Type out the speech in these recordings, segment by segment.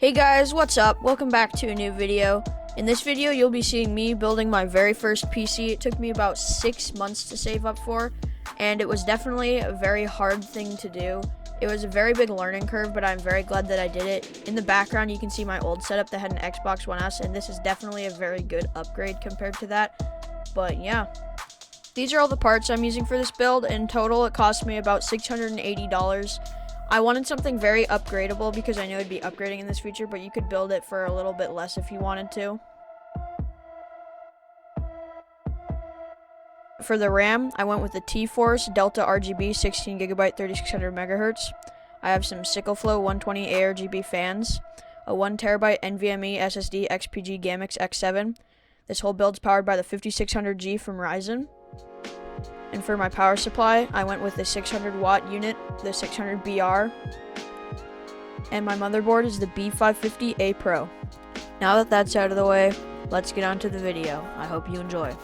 Hey guys, what's up? Welcome back to a new video. In this video, you'll be seeing me building my very first PC. It took me about 6 months to save up for, and it was definitely a very hard thing to do. It was a very big learning curve, but I'm very glad that I did it. In the background, you can see my old setup that had an Xbox One S, and this is definitely a very good upgrade compared to that. But yeah. These are all the parts I'm using for this build. In total, it cost me about $680. I wanted something very upgradable because I know I'd be upgrading in this future, but you could build it for a little bit less if you wanted to. For the RAM, I went with the T-Force Delta RGB 16GB 3600 MHz. I have some SickleFlow 120 ARGB fans, a 1TB NVMe SSD XPG Gamix X7. This whole build's powered by the 5600G from Ryzen. And for my power supply, I went with the 600 watt unit, the 600BR. And my motherboard is the B550A Pro. Now that that's out of the way, let's get on to the video. I hope you enjoy.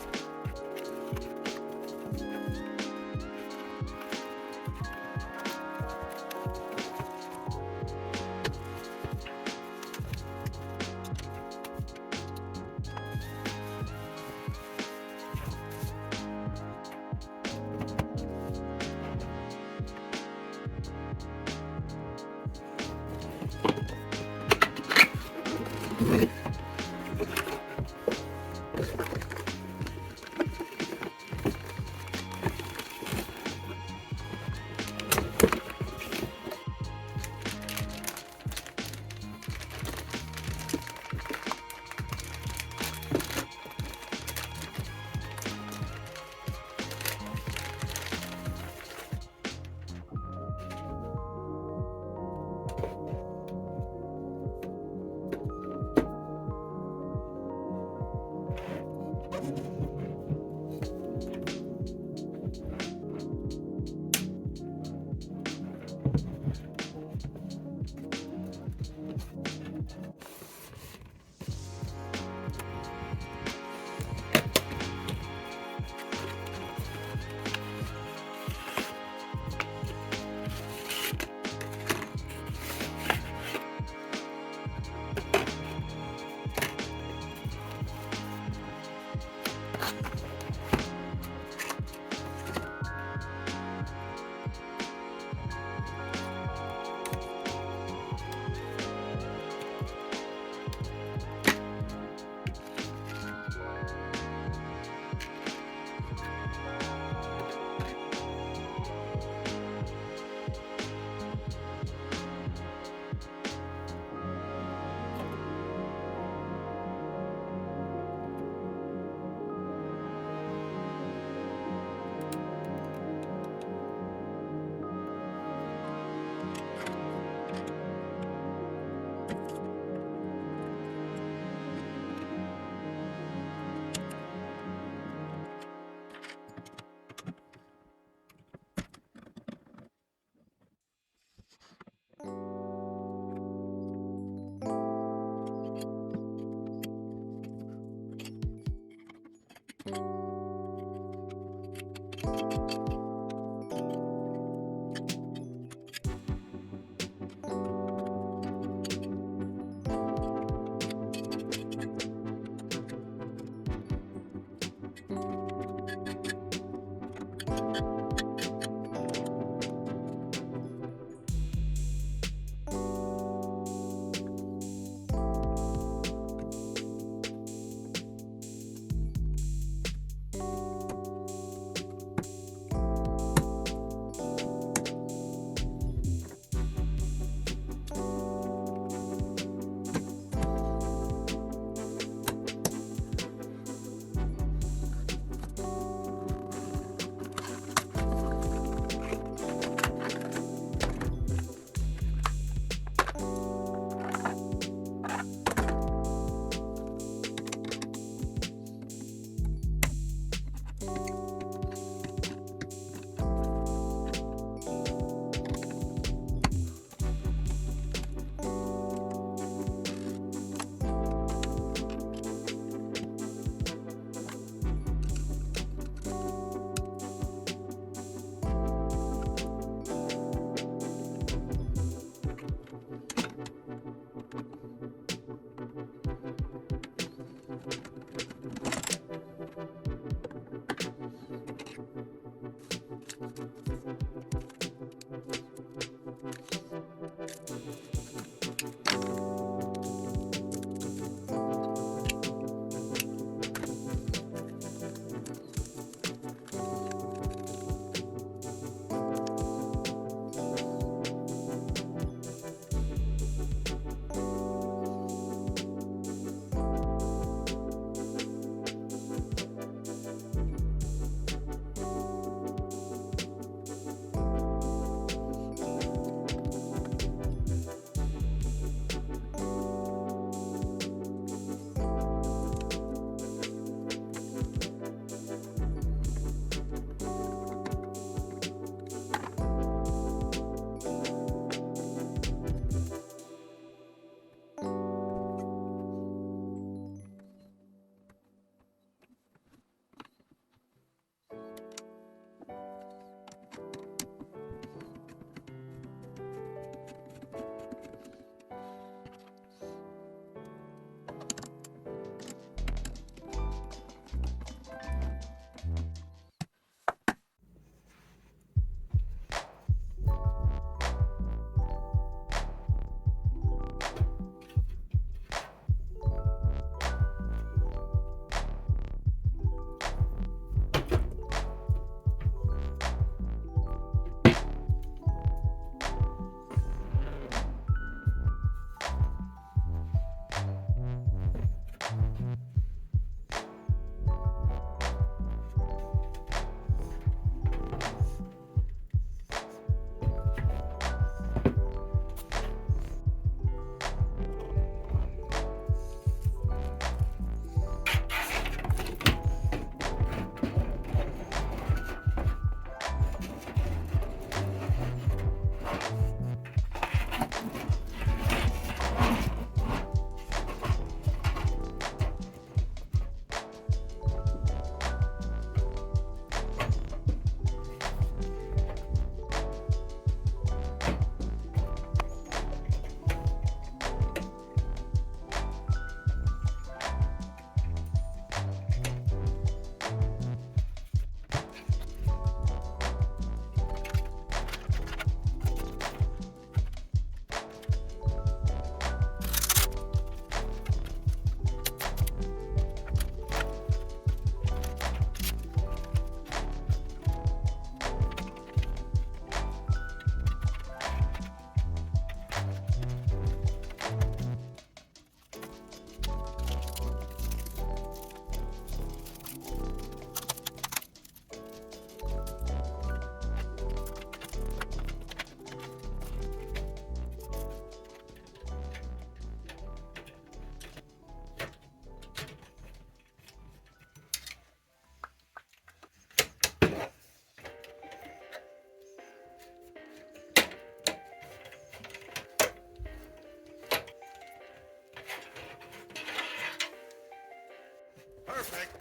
Perfect.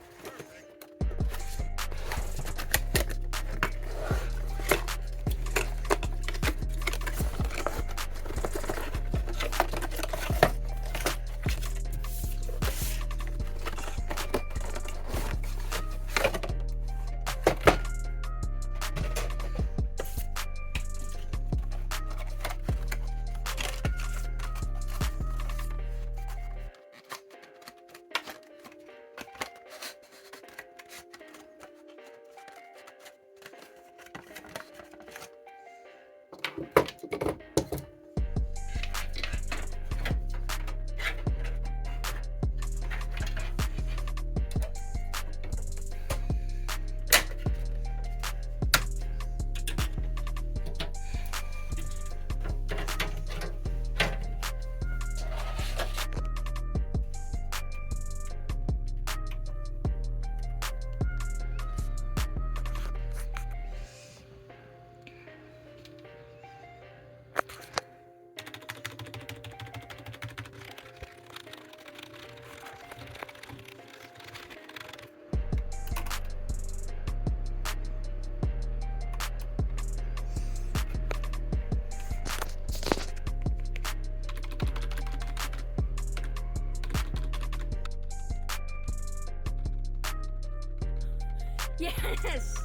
Yes!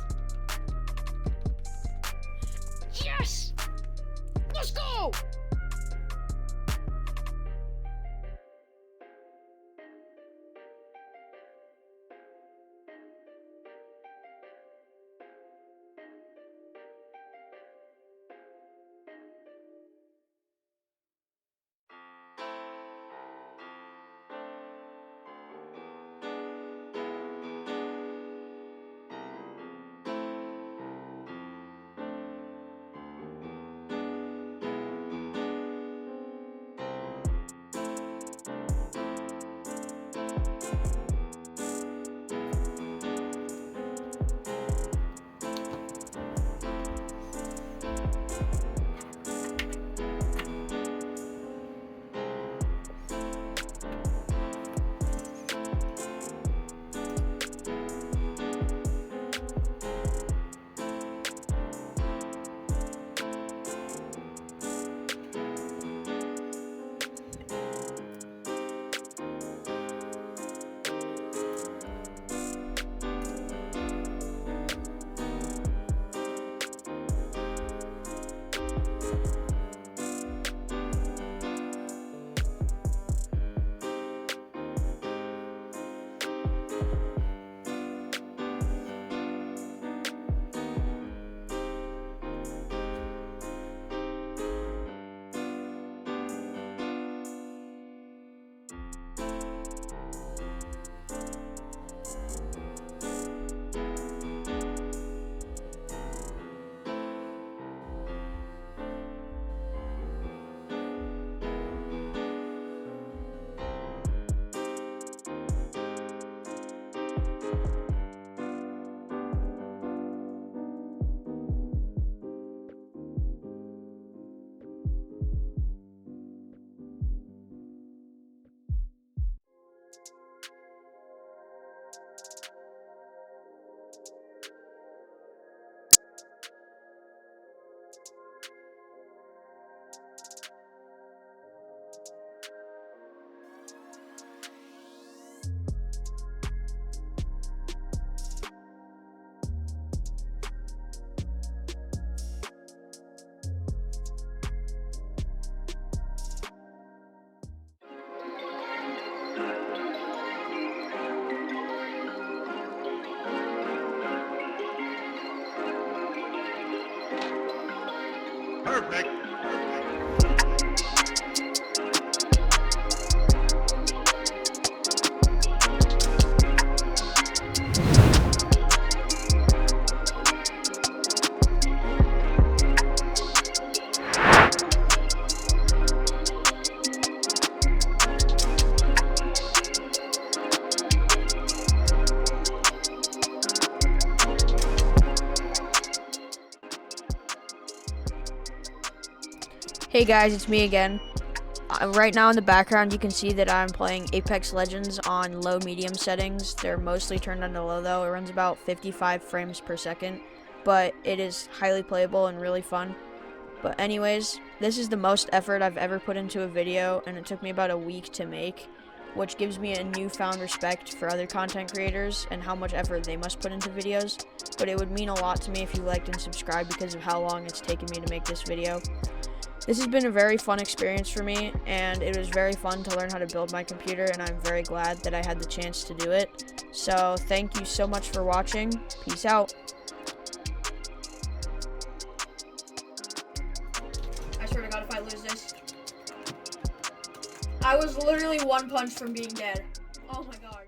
Yes! Let's go! Perfect. Hey guys, it's me again. Right now in the background, you can see that I'm playing Apex Legends on low medium settings. They're mostly turned on to low though. It runs about 55 frames per second, but it is highly playable and really fun. But anyways, this is the most effort I've ever put into a video, and it took me about a week to make, which gives me a newfound respect for other content creators and how much effort they must put into videos. But it would mean a lot to me if you liked and subscribed because of how long it's taken me to make this video. This has been a very fun experience for me, and it was very fun to learn how to build my computer, and I'm very glad that I had the chance to do it. So thank you so much for watching. Peace out. I swear to God, if I lose this, I was literally one punch from being dead. Oh my God.